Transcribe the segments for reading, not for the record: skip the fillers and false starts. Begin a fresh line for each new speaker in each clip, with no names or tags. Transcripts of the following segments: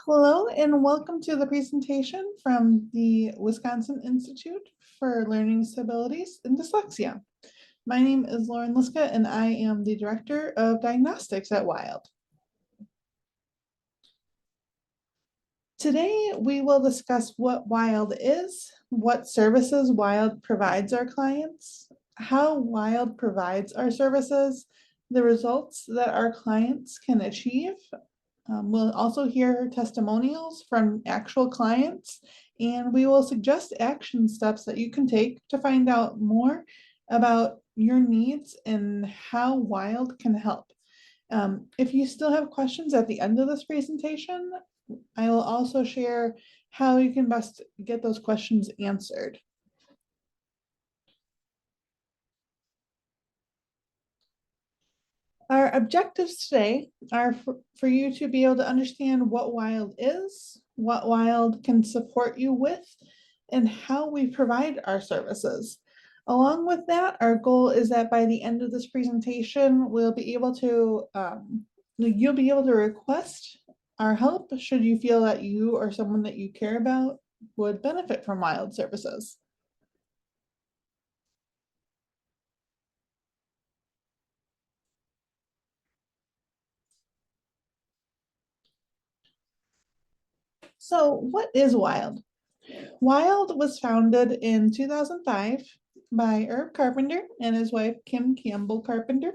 Hello and welcome to the presentation from the Wisconsin Institute for Learning Disabilities and Dyslexia. My name is Lauren Liska and I am the Director of Diagnostics at WILD. Today we will discuss what WILD is, what services WILD provides our clients, how WILD provides our services, the results that our clients can achieve. We'll also hear testimonials from actual clients, and we will suggest action steps that you can take to find out more about your needs and how WILD can help. If you still have questions at the end of this presentation, I will also share how you can best get those questions answered. Our objectives today are for you to be able to understand what WILD is, what WILD can support you with, and how we provide our services. Along with that, our goal is that by the end of this presentation, you'll be able to request our help should you feel that you or someone that you care about would benefit from WILD services. So what is WILD? WILD was founded in 2005 by Herb Carpenter and his wife, Kim Campbell Carpenter,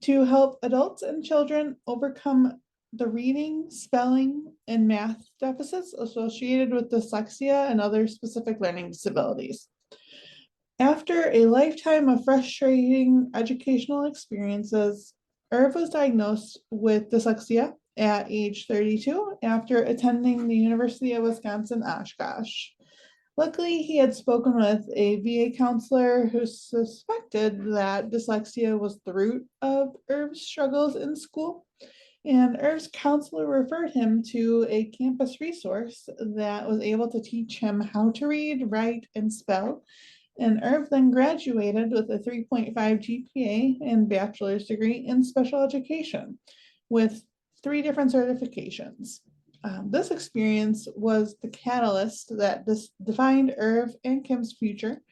to help adults and children overcome the reading, spelling, and math deficits associated with dyslexia and other specific learning disabilities. After a lifetime of frustrating educational experiences, Irv was diagnosed with dyslexia at age 32 after attending the University of Wisconsin-Oshkosh. Luckily, he had spoken with a VA counselor who suspected that dyslexia was the root of Irv's struggles in school. And Irv's counselor referred him to a campus resource that was able to teach him how to read, write, and spell. And Irv then graduated with a 3.5 GPA and bachelor's degree in special education with 3 different certifications. This experience was the catalyst that defined Irv and Kim's future.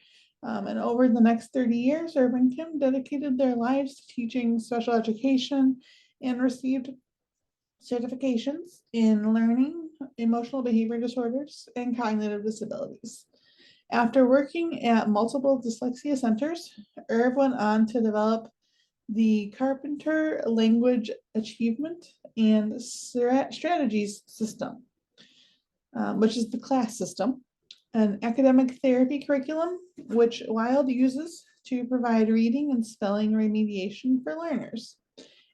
And over the next 30 years, Irv and Kim dedicated their lives to teaching special education and received certifications in learning, emotional behavior disorders, and cognitive disabilities. After working at multiple dyslexia centers, Irv went on to develop the Carpenter Language Achievement and Strategies System, which is the CLASS system, an academic therapy curriculum which WILD uses to provide reading and spelling remediation for learners.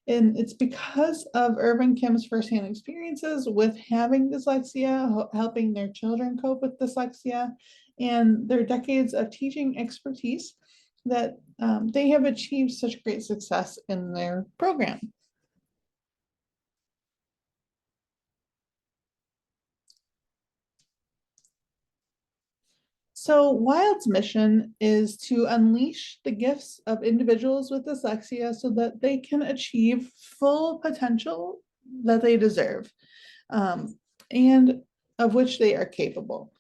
And it's because of Irv and Kim's firsthand experiences with having dyslexia, helping their children cope with dyslexia, and their decades of teaching expertise that they have achieved such great success in their program. So WILD's mission is to unleash the gifts of individuals with dyslexia so that they can achieve full potential that they deserve and of which they are capable.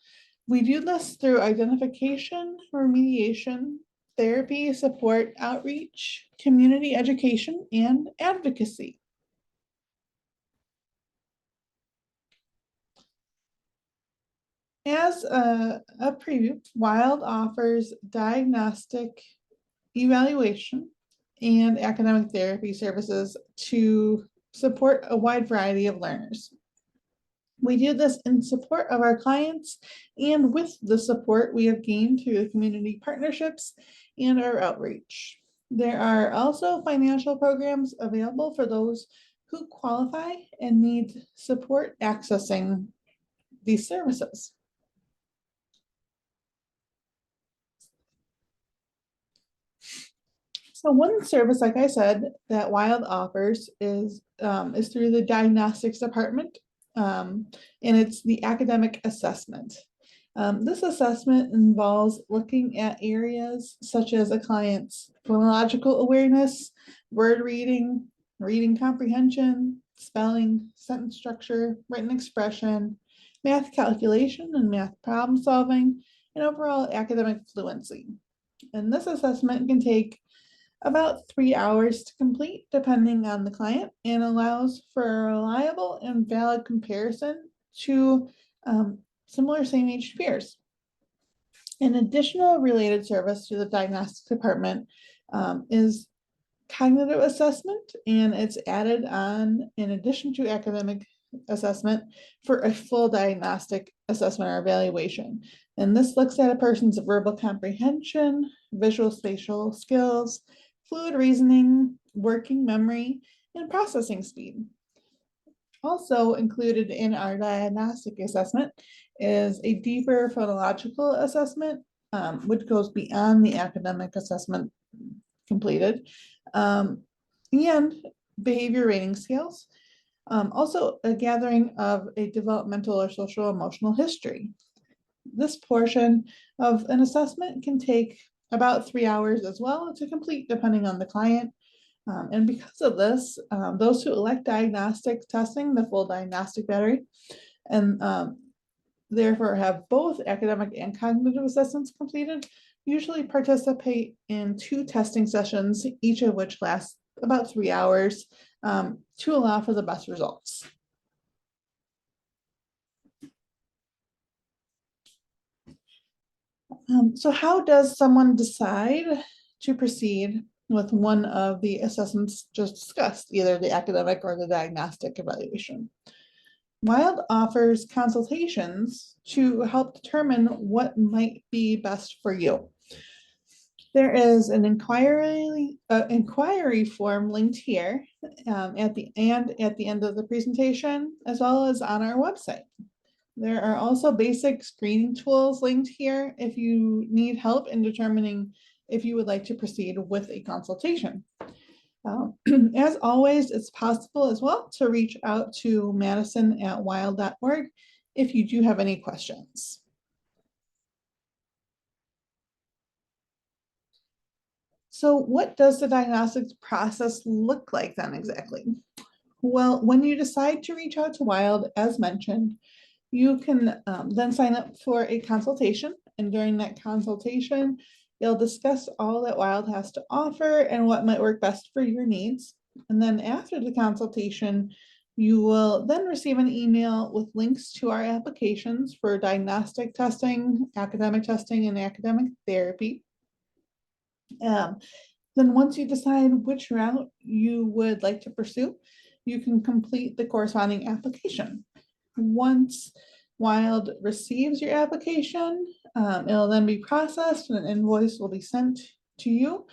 We do this through identification, remediation, therapy, support, outreach, community education, and advocacy. As a preview, WILD offers diagnostic evaluation and academic therapy services to support a wide variety of learners. We do this in support of our clients and with the support we have gained through the community partnerships and our outreach. There are also financial programs available for those who qualify and need support accessing these services. So one service, like I said, that WILD offers is through the Diagnostics department, and it's the academic assessment. This assessment involves looking at areas such as a client's phonological awareness, word reading, reading comprehension, spelling, sentence structure, written expression, math calculation and math problem solving, and overall academic fluency. And this assessment can take about 3 hours to complete, depending on the client, and allows for a reliable and valid comparison to similar same-age peers. An additional related service to the diagnostics department is cognitive assessment, and it's added on in addition to academic assessment for a full diagnostic assessment or evaluation. And this looks at a person's verbal comprehension, visual spatial skills, fluid reasoning, working memory, and processing speed. Also included in our diagnostic assessment is a deeper phonological assessment, which goes beyond the academic assessment completed, and behavior rating scales. Also a gathering of a developmental or social emotional history. This portion of an assessment can take about 3 hours as well to complete, depending on the client. And because of this, those who elect diagnostic testing, the full diagnostic battery, and therefore have both academic and cognitive assessments completed, usually participate in 2 testing sessions, each of which lasts about 3 hours, to allow for the best results. So how does someone decide to proceed with one of the assessments just discussed, either the academic or the diagnostic evaluation? WILDD offers consultations to help determine what might be best for you. There is an inquiry form linked here at the end of the presentation, as well as on our website. There are also basic screening tools linked here if you need help in determining if you would like to proceed with a consultation. As always, it's possible as well to reach out to madison@wildd.org if you do have any questions. So what does the diagnostics process look like then exactly? Well, when you decide to reach out to WILDD, as mentioned, you can then sign up for a consultation. And during that consultation, you'll discuss all that WILDD has to offer and what might work best for your needs. And then after the consultation, you will then receive an email with links to our applications for diagnostic testing, and academic therapy. Then once you decide which route you would like to pursue, you can complete the corresponding application. Once WILDD receives your application, it'll then be processed and an invoice will be sent to you,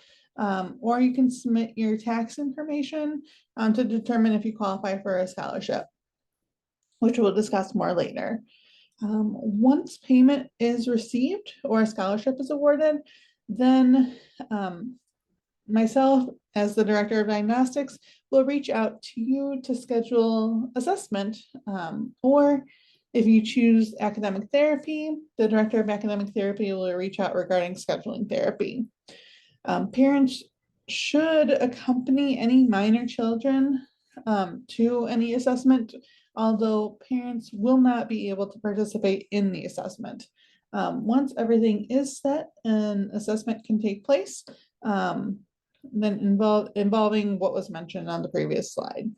or you can submit your tax information to determine if you qualify for a scholarship, which we'll discuss more later. Once payment is received or a scholarship is awarded, then myself, as the Director of Diagnostics, will reach out to you to schedule assessment, or if you choose academic therapy, the Director of Academic Therapy will reach out regarding scheduling therapy. Parents should accompany any minor children to any assessment, although parents will not be able to participate in the assessment. Once everything is set, an assessment can take place, then involving what was mentioned on the previous slide.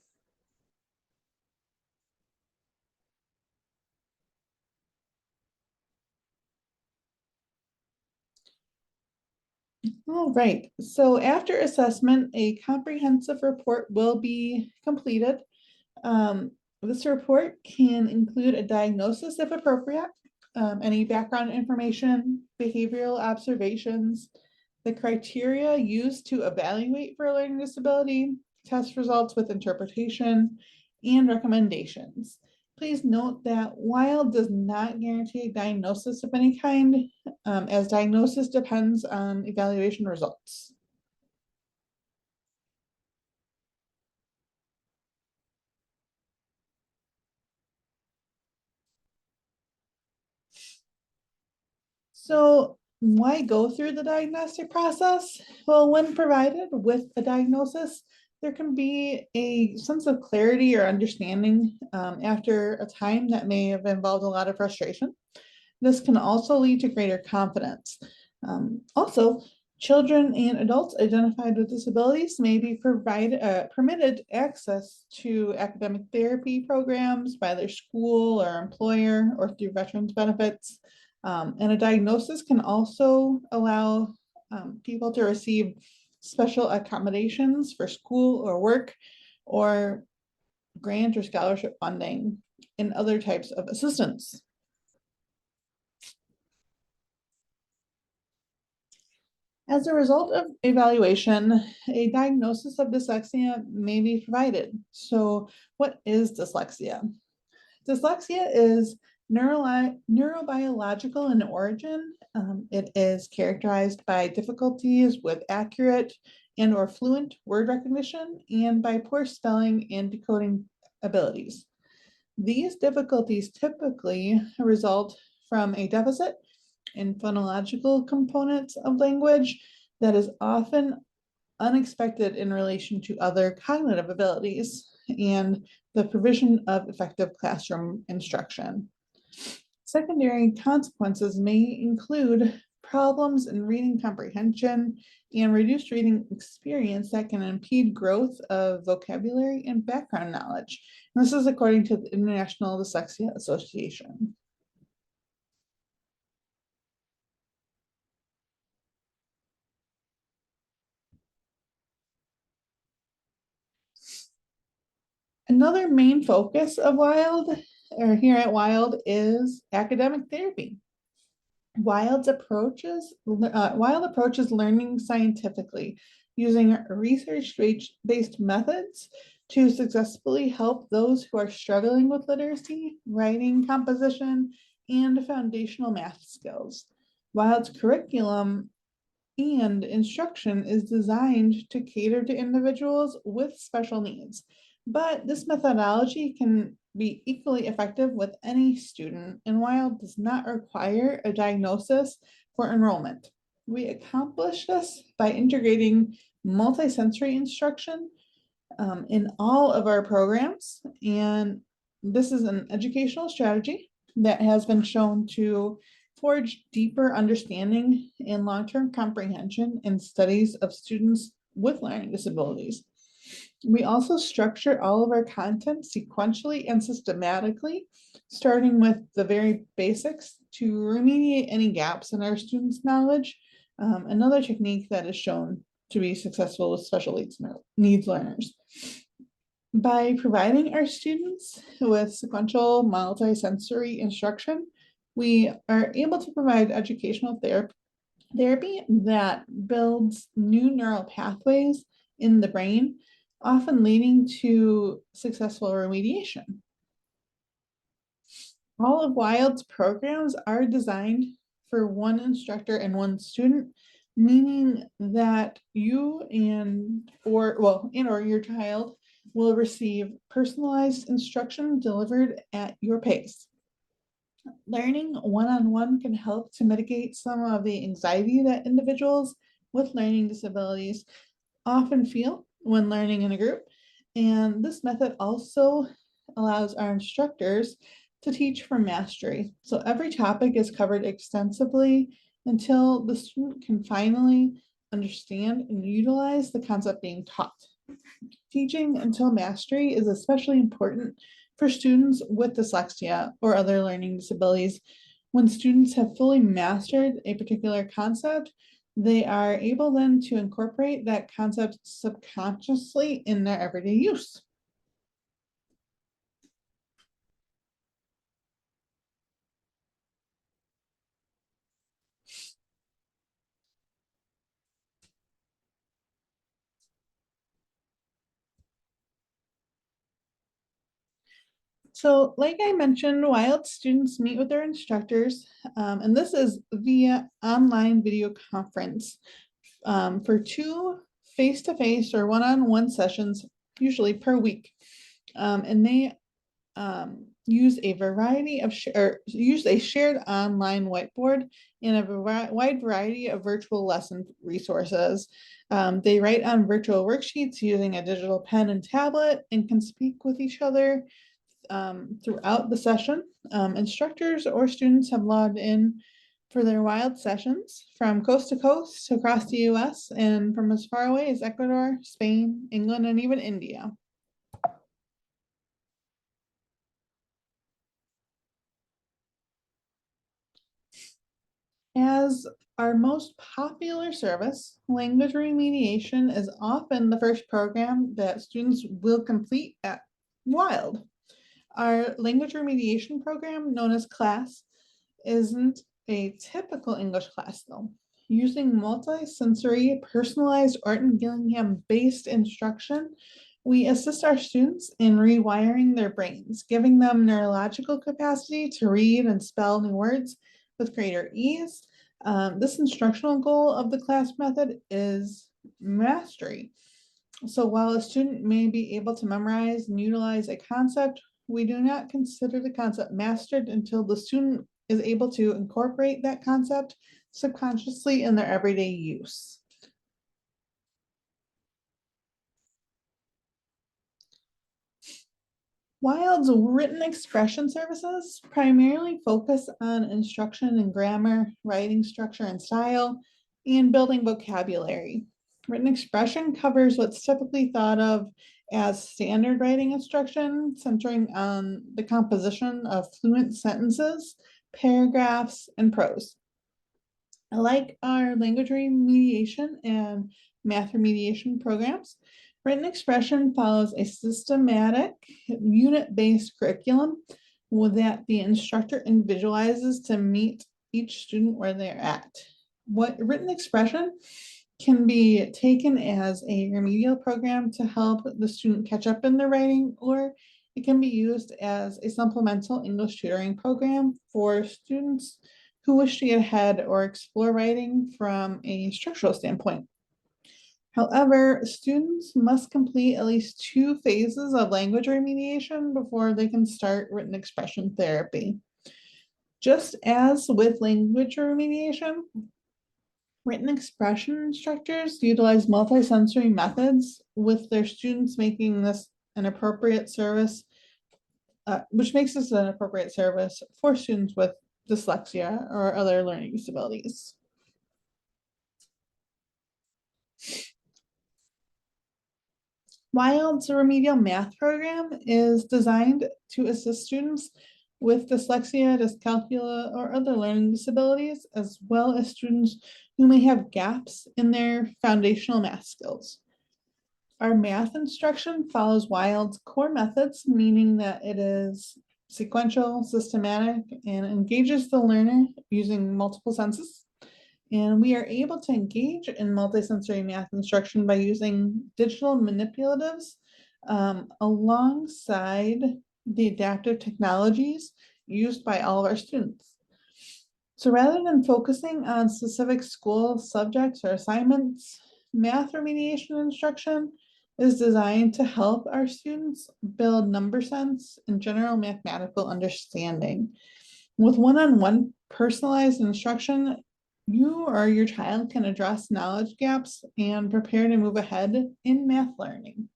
All right, so after assessment, a comprehensive report will be completed. This report can include a diagnosis if appropriate, any background information, behavioral observations, the criteria used to evaluate for learning disability, test results with interpretation, and recommendations. Please note that WILDD does not guarantee a diagnosis of any kind, as diagnosis depends on evaluation results. So why go through the diagnostic process? Well, when provided with a diagnosis, there can be a sense of clarity or understanding after a time that may have involved a lot of frustration. This can also lead to greater confidence. Also, children and adults identified with disabilities may be permitted access to academic therapy programs by their school or employer or through veterans benefits. And a diagnosis can also allow people to receive special accommodations for school or work, or grant or scholarship funding, and other types of assistance. As a result of evaluation, a diagnosis of dyslexia may be provided. So what is dyslexia? Dyslexia is neurobiological in origin. It is characterized by difficulties with accurate and or fluent word recognition and by poor spelling and decoding abilities. These difficulties typically result from a deficit in phonological components of language that is often unexpected in relation to other cognitive abilities and the provision of effective classroom instruction. Secondary consequences may include problems in reading comprehension and reduced reading experience that can impede growth of vocabulary and background knowledge. And this is according to the International Dyslexia Association. Another main focus of WILD, or here at WILD, is academic therapy. WILD approaches learning scientifically using research-based methods to successfully help those who are struggling with literacy, writing, composition, and foundational math skills. WILD's curriculum and instruction is designed to cater to individuals with special needs. But this methodology can be equally effective with any student, and WILD does not require a diagnosis for enrollment. We accomplish this by integrating multisensory instruction in all of our programs, and this is an educational strategy that has been shown to forge deeper understanding and long-term comprehension in studies of students with learning disabilities. We also structure all of our content sequentially and systematically, starting with the very basics to remediate any gaps in our students' knowledge. Another technique that is shown to be successful with special needs learners. By providing our students with sequential multisensory instruction, we are able to provide educational therapy that builds new neural pathways in the brain, often leading to successful remediation. All of WILD's programs are designed for one instructor and one student, meaning that you or your child will receive personalized instruction delivered at your pace. Learning one-on-one can help to mitigate some of the anxiety that individuals with learning disabilities often feel when learning in a group. And this method also allows our instructors to teach for mastery. So every topic is covered extensively until the student can finally understand and utilize the concept being taught. Teaching until mastery is especially important for students with dyslexia or other learning disabilities. When students have fully mastered a particular concept, they are able then to incorporate that concept subconsciously in their everyday use. So like I mentioned, WILD students meet with their instructors, and this is via online video conference for 2 face-to-face or one-on-one sessions, usually per week. And they use a shared online whiteboard and a wide variety of virtual lesson resources. They write on virtual worksheets using a digital pen and tablet and can speak with each other throughout the session. Instructors or students have logged in for their WILD sessions from coast to coast across the US and from as far away as Ecuador, Spain, England, and even India. As our most popular service, language remediation is often the first program that students will complete at WILD. Our language remediation program, known as CLASS, isn't a typical English class though. Using multi-sensory, personalized Orton Gillingham-based instruction, we assist our students in rewiring their brains, giving them neurological capacity to read and spell new words with greater ease. This instructional goal of the CLASS method is mastery. So while a student may be able to memorize and utilize a concept, we do not consider the concept mastered until the student is able to incorporate that concept subconsciously in their everyday use. WILD's written expression services primarily focus on instruction in grammar, writing structure and style, and building vocabulary. Written expression covers what's typically thought of as standard writing instruction, centering on the composition of fluent sentences, paragraphs, and prose. Like our language remediation and math remediation programs, written expression follows a systematic unit-based curriculum that the instructor individualizes to meet each student where they're at. What written expression can be taken as a remedial program to help the student catch up in their writing, or it can be used as a supplemental English tutoring program for students who wish to get ahead or explore writing from a structural standpoint. However, students must complete at least 2 phases of language remediation before they can start written expression therapy. Just as with language remediation, written expression instructors utilize multisensory methods with their students, making this an appropriate service, which makes this an appropriate service for students with dyslexia or other learning disabilities. WILD's remedial math program is designed to assist students with dyslexia, dyscalculia, or other learning disabilities, as well as students who may have gaps in their foundational math skills. Our math instruction follows WILD's core methods, meaning that it is sequential, systematic, and engages the learner using multiple senses. And we are able to engage in multisensory math instruction by using digital manipulatives alongside the adaptive technologies used by all of our students. So rather than focusing on specific school subjects or assignments, math remediation instruction is designed to help our students build number sense and general mathematical understanding. With one-on-one personalized instruction, you or your child can address knowledge gaps and prepare to move ahead in math learning.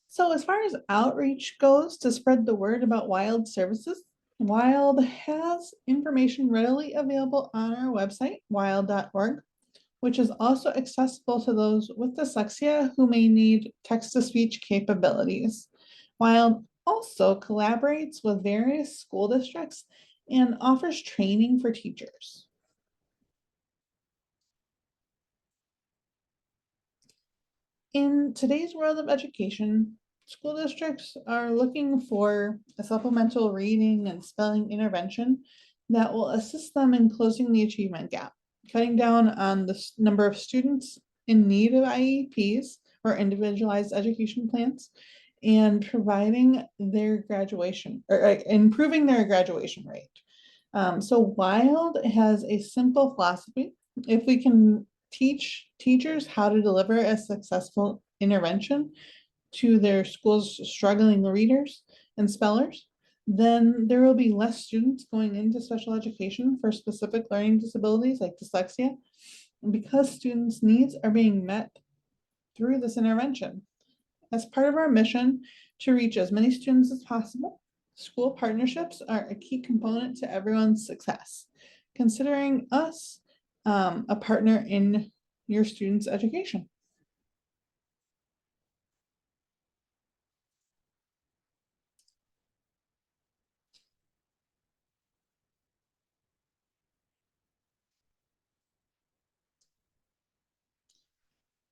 So as far as outreach goes to spread the word about WILD services, WILD has information readily available on our website, wild.org, which is also accessible to those with dyslexia who may need text-to-speech capabilities. WILD also collaborates with various school districts and offers training for teachers. In today's world of education, school districts are looking for a supplemental reading and spelling intervention that will assist them in closing the achievement gap, cutting down on the number of students in need of IEPs or individualized education plans, and providing their graduation or improving their graduation rate. So WILD has a simple philosophy. If we can teach teachers how to deliver a successful intervention to their school's struggling readers and spellers, then there will be less students going into special education for specific learning disabilities like dyslexia, and because students' needs are being met through this intervention. As part of our mission to reach as many students as possible, school partnerships are a key component to everyone's success. Considering us a partner in your students' education.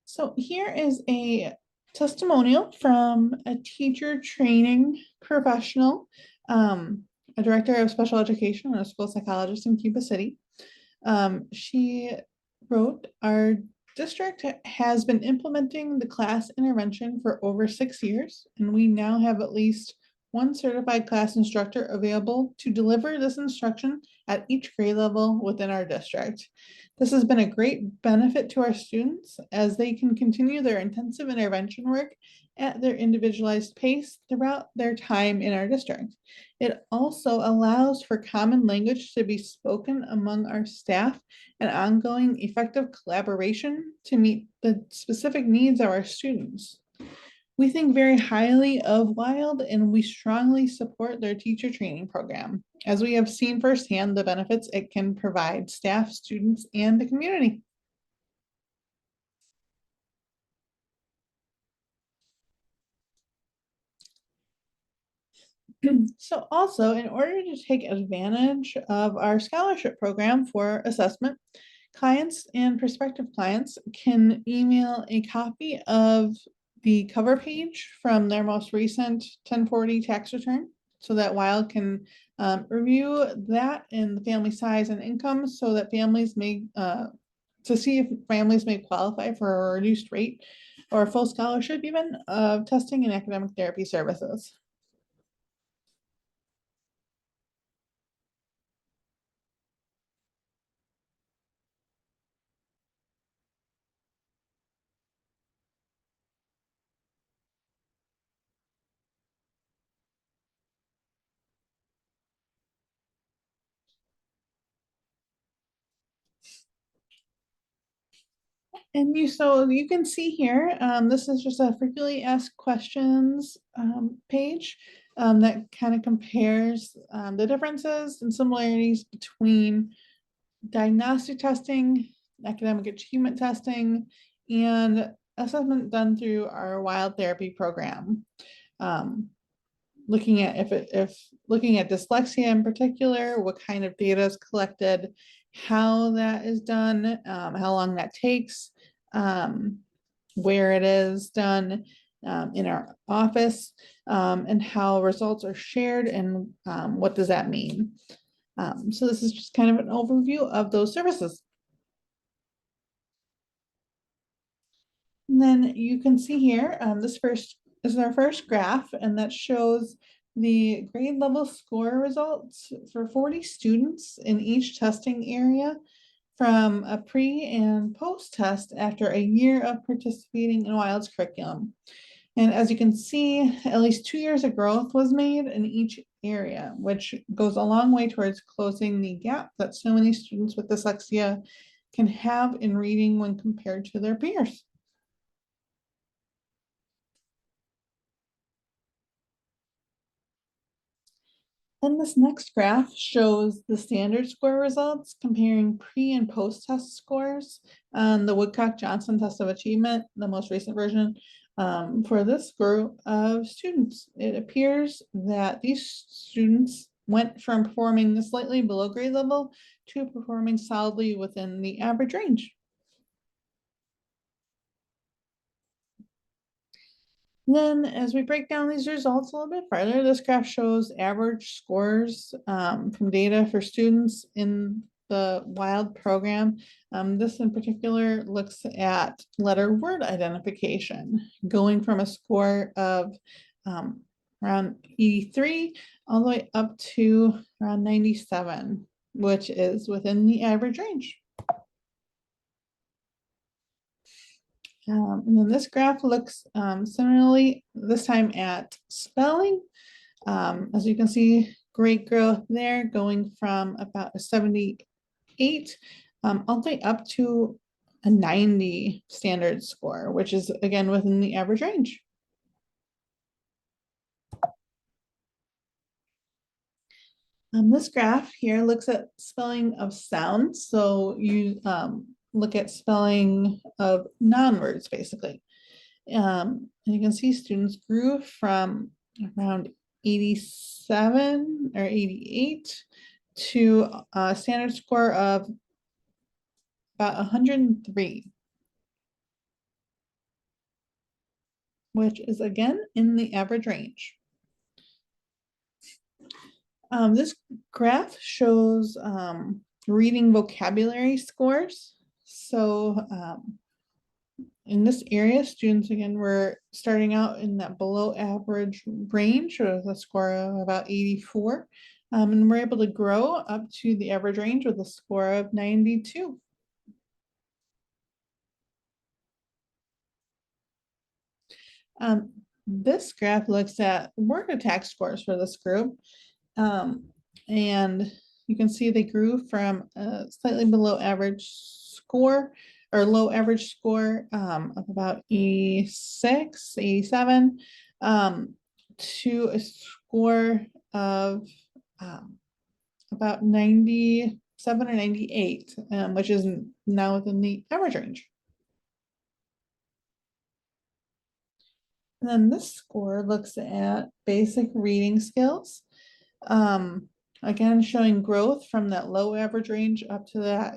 So here is a testimonial from a teacher training professional, a director of special education and a school psychologist in Cuba City. She wrote, "Our district has been implementing the class intervention for over 6 years, and we now have at least one certified class instructor available to deliver this instruction at each grade level within our district. This has been a great benefit to our students as they can continue their intensive intervention work at their individualized pace throughout their time in our district. It also allows for common language to be spoken among our staff and ongoing effective collaboration to meet the specific needs of our students. We think very highly of WILD and we strongly support their teacher training program, as we have seen firsthand the benefits it can provide staff, students, and the community." So also, in order to take advantage of our scholarship program for assessment, clients and prospective clients can email a copy of the cover page from their most recent 1040 tax return so that WILD can review that and the family size and income so that families may, to see if families may qualify for a reduced rate or full scholarship even of testing and academic therapy services. And so you can see here, this is just a frequently asked questions page that kind of compares the differences and similarities between diagnostic testing, academic achievement testing, and assessment done through our WILD therapy program. Looking at if looking at dyslexia in particular, what kind of data is collected, how that is done, how long that takes, where it is done in our office, and how results are shared and what does that mean. So this is just kind of an overview of those services. And then you can see here, this is our first graph, and that shows the grade level score results for 40 students in each testing area from a pre and post test after a year of participating in WILD's curriculum. And as you can see, at least 2 years of growth was made in each area, which goes a long way towards closing the gap that so many students with dyslexia can have in reading when compared to their peers. And this next graph shows the standard score results comparing pre and post test scores on the Woodcock-Johnson test of achievement, the most recent version, for this group of students. It appears that these students went from performing slightly below grade level to performing solidly within the average range. Then as we break down these results a little bit further, this graph shows average scores from data for students in the WILD program. This in particular looks at letter word identification, going from a score of around 83 all the way up to around 97, which is within the average range. And then this graph looks similarly, this time at spelling. As you can see, great growth there, going from about a 78 all the way up to a 90 standard score, which is again within the average range. This graph here looks at spelling of sounds. So you look at spelling of non-words basically. And you can see students grew from around 87 or 88 to a standard score of about 103, which is again in the average range. This graph shows reading vocabulary scores. So in this area, students again were starting out in that below average range with a score of about 84. And we're able to grow up to the average range with a score of 92. This graph looks at word attack scores for this group. And you can see they grew from a slightly below average score or low average score of about 86, 87 to a score of about 97 or 98, which is now within the average range. And then this score looks at basic reading skills. Again, showing growth from that low average range up to that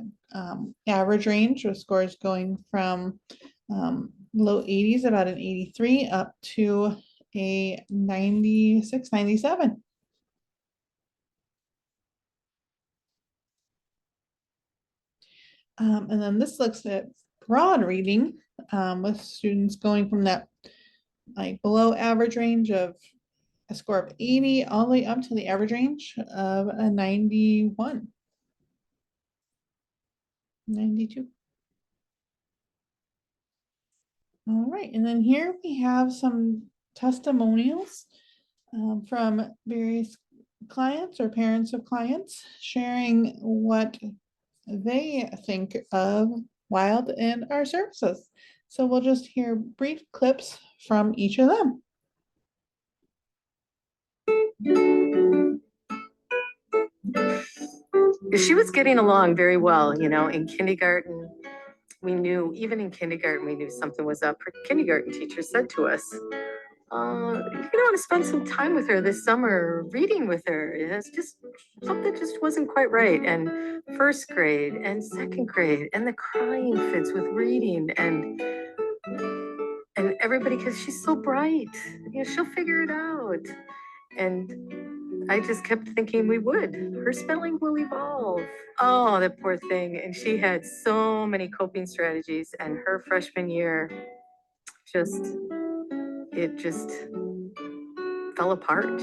average range, with scores going from low 80s, about an 83, up to a 96, 97. And then this looks at broad reading with students going from that like below average range of a score of 80 all the way up to the average range of a 91, 92. All right, and then here we have some testimonials from various clients or parents of clients sharing what they think of WILD and our services. So we'll just hear brief clips from each of them.
She was getting along very well, you know, in kindergarten. We knew, even in kindergarten, we knew something was up. Her kindergarten teacher said to us, you want to spend some time with her this summer, reading with her. It's just something just wasn't quite right. And first grade and second grade and the crying fits with reading and everybody, because she's so bright, you know, she'll figure it out. And I just kept thinking we would. Her spelling will evolve. Oh, that poor thing. And she had so many coping strategies. And her freshman year, it just fell apart.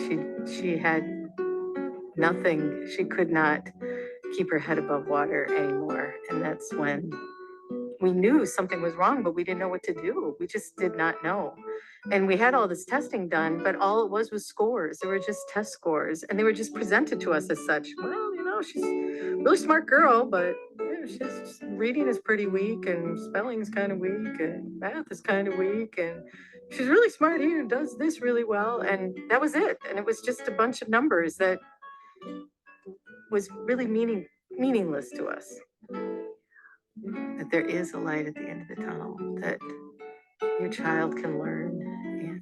She had nothing. She could not keep her head above water anymore. And that's when we knew something was wrong, but we didn't know what to do. We just did not know. And we had all this testing done, but all it was scores. They were just test scores, and they were just presented to us as such. Well, you know, she's a really smart girl, but yeah, she's reading is pretty weak, and spelling is kind of weak, and math is kind of weak, and she's really smart here and does this really well. And that was it. And it was just a bunch of numbers that was really meaningless to us. That there is a light at the end of the tunnel, that your child can learn, and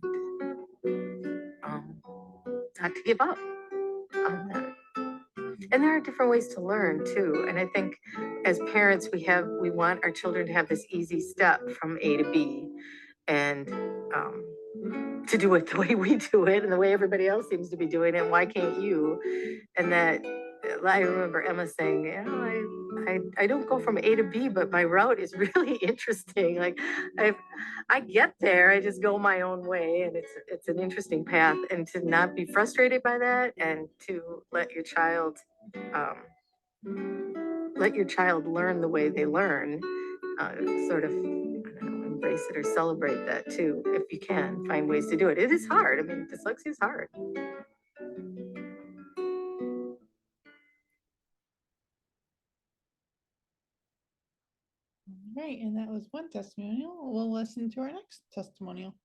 not to give up on that. And there are different ways to learn too. And I think as parents, we want our children to have this easy step from A to B, and to do it the way we do it and the way everybody else seems to be doing it. Why can't you? And that I remember Emma saying, you know, I don't go from A to B, but my route is really interesting. Like I get there, I just go my own way, and it's an interesting path. And to not be frustrated by that, and to let your child learn the way they learn, sort of, I don't know, embrace it or celebrate that too, if you can find ways to do it. It is hard. I mean, dyslexia is hard.
Right, and that was one testimonial. We'll listen to our next testimonial.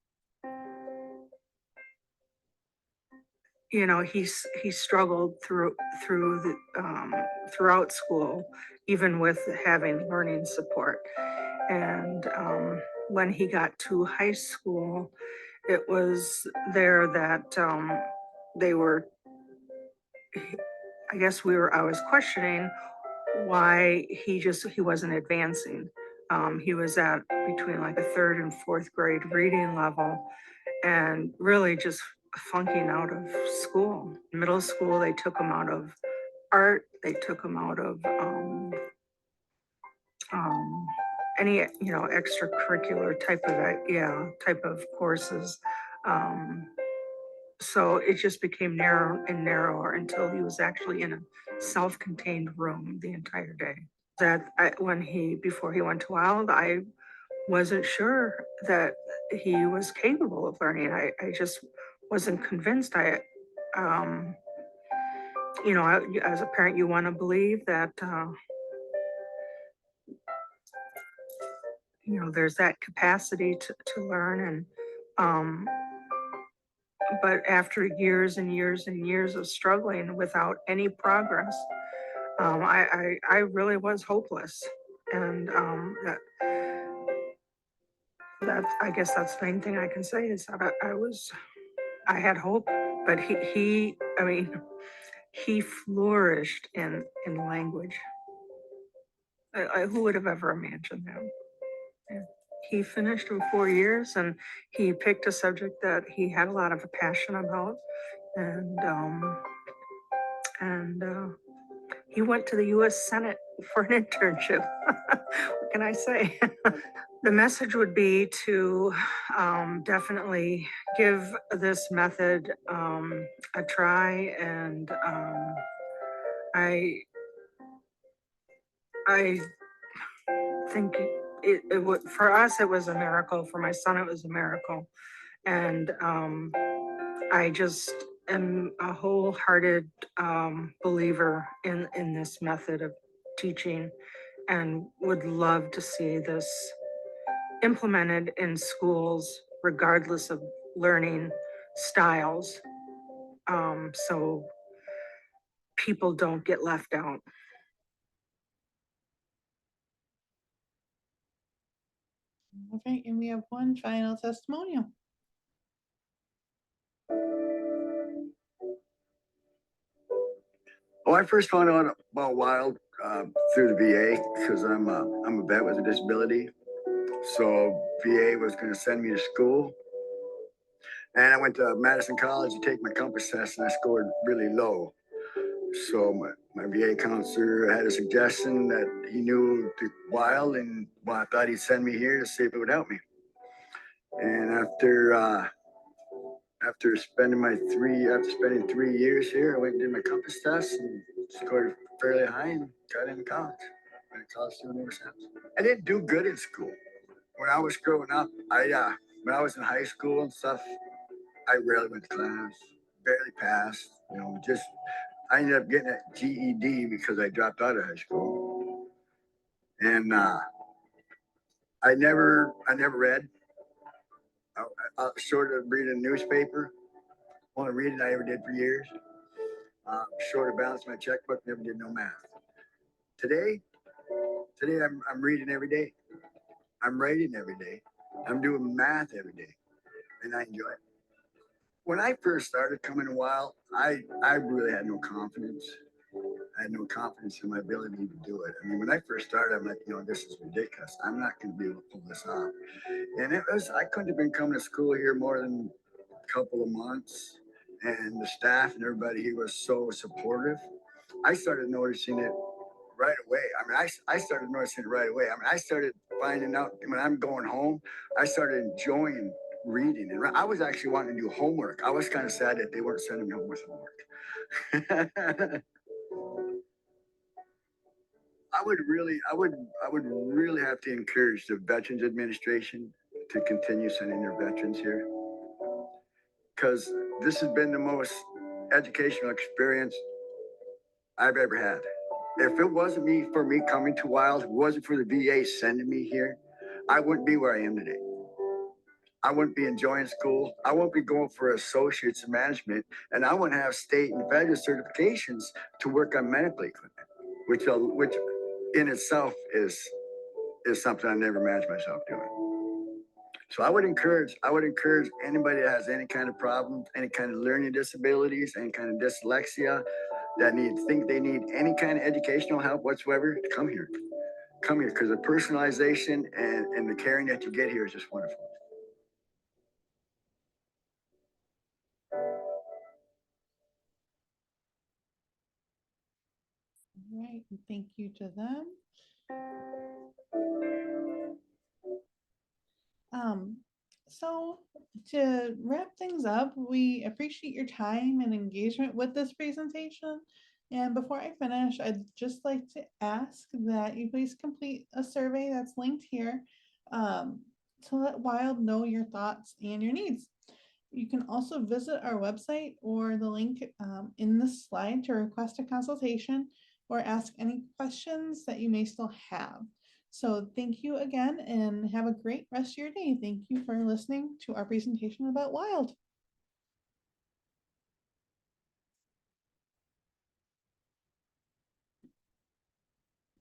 You know, he struggled through the throughout school, even with having learning support. And when he got to high school, it was there that they were, I guess I was questioning why he wasn't advancing. He was at between like a third and fourth grade reading level, and really just flunking out of school. Middle school, they took him out of art, they took him out of any, you know, extracurricular type of courses. So it just became narrower and narrower until he was actually in a self-contained room the entire day. Before he went to Wild, I wasn't sure that he was capable of learning. I just wasn't convinced. You know, as a parent, you want to believe that, you know, there's that capacity to learn. And, but after years and years and years of struggling without any progress, I really was hopeless. And I guess that's the main thing I can say is that I had hope, but I mean, he flourished in language. Who would have ever imagined that? Yeah. He finished in 4 years, and he picked a subject that he had a lot of a passion about, and he went to the U.S. Senate for an internship. What can I say? The message would be to definitely give this method a try, and I think it would, for us, it was a miracle. For my son, it was a miracle. And I just am a wholehearted believer in this method of teaching, and would love to see this implemented in schools, regardless of learning styles, so people don't get left out.
Okay, and we have one final testimonial.
Oh, I first found out about Wild through the VA because I'm a vet with a disability. So VA was going to send me to school, and I went to Madison College to take my compass test, and I scored really low. So my VA counselor had a suggestion that he knew the Wild, and I thought he'd send me here to see if it would help me. And after spending 3 years here, I went and did my compass test and scored fairly high and got into college. Been a college student ever since. I didn't do good in school. When I was growing up, when I was in high school and stuff, I rarely went to class, barely passed. You know, I ended up getting a GED because I dropped out of high school. And I never read. Short of reading a newspaper. Only reading I ever did for years. Short of balance my checkbook, never did no math. Today I'm reading every day. I'm writing every day. I'm doing math every day, and I enjoy it. When I first started coming to Wild, I really had no confidence. I had no confidence in my ability to do it. I mean, when I first started, I'm like, you know, this is ridiculous. I'm not going to be able to pull this off. And I couldn't have been coming to school here more than a couple of months. And the staff and everybody here was so supportive. I started noticing it right away. I mean, I started noticing it right away. I mean, I started finding out when I'm going home, I started enjoying reading. And I was actually wanting to do homework. I was kind of sad that they weren't sending me home with homework. I would really have to encourage the Veterans Administration to continue sending their veterans here. Because this has been the most educational experience I've ever had. If it wasn't for me coming to Wild, if it wasn't for the VA sending me here, I wouldn't be where I am today. I wouldn't be enjoying school. I wouldn't be going for associates in management, and I wouldn't have state and federal certifications to work on medical equipment, which in itself is something I never imagined myself doing. So I would encourage anybody that has any kind of problem, any kind of learning disabilities, any kind of dyslexia, that think they need any kind of educational help whatsoever, to come here. Come here, because the personalization and the caring that you get here is just wonderful.
Right, and thank you to them. So to wrap things up, we appreciate your time and engagement with this presentation. And before I finish, I'd just like to ask that you please complete a survey that's linked here to let WILD know your thoughts and your needs. You can also visit our website or the link in this slide to request a consultation or ask any questions that you may still have. So thank you again and have a great rest of your day. Thank you for listening to our presentation about WILD.